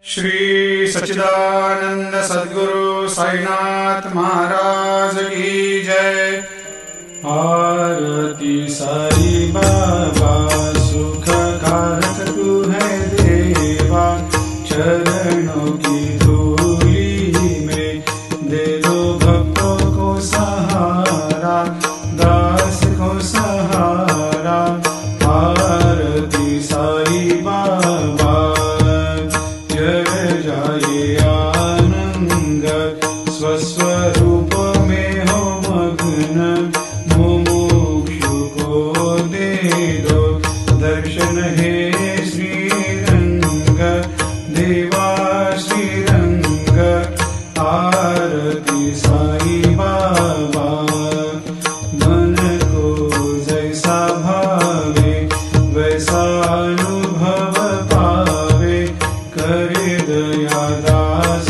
श्री सच्चिदानंद सद्गुरु साईनाथ महाराज की जय। आरती साई बाबा सुख कारक तू है देवा, चरणों की धूली में दे दो भक्तों को सहारा, दास को सहारा। आरती साई बाबा जय जाए आनंद, स्वस्वरूप में हो मग्न, मुमुक्षु को दे दो दर्शन हे श्रीरंग, देवा श्रीरंग। आरती साई बाबा मन को जैसा भावे वैसा अनुभव पावे, करे दया दास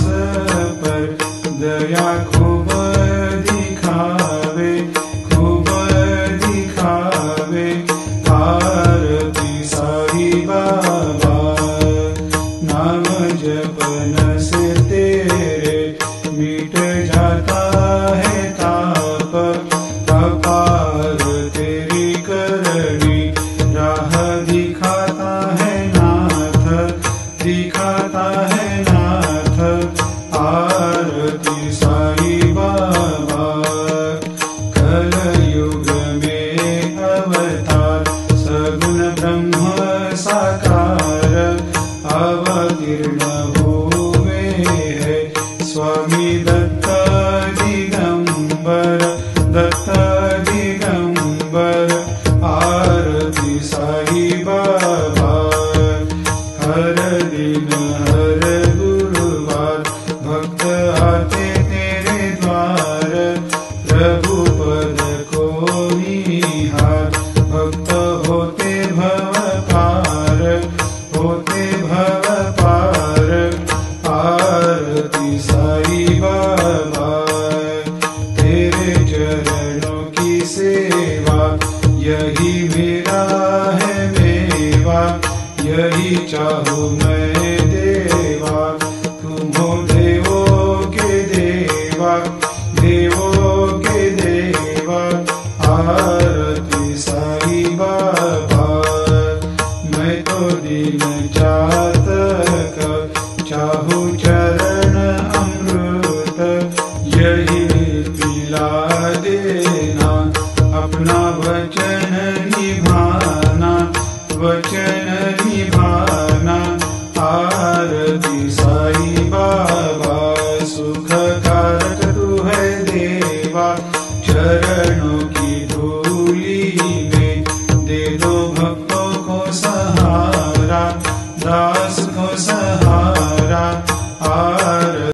पर दया खूब दिखावे, खूब दिखावे। आरती साई बाबा नाम जपन से तेरे मिट जाता है ताप, अपार तेरी करनी राह दिखाता है नाथ, दिखाता है नाथ। आरती साई बाबा कलयुग में अवतार, सगुण ब्रह्म साकार अवतीर्ण हुए है स्वामी दत्त दिगंबर, दत्त दिगंबर। आरती साई बाबा हर दिन हर गुरुवार भक्त आते तेरे द्वार, प्रभु पद को निहार, भक्त होते भव पार, होते भव पार। आरती साई बाबा तेरे चरणों की सेवा, यही मेरा है मेवा, यही चाहूँ मैं देवा। तुम हो देवों के देवा, देवों के देवा। आरती साई बाबा मैं तो दिन चातक, चाहूँ चरण अमृत, यही पिला देना, अपना वचन निभाना, वचन निभाना। आरती साई बाबा सुख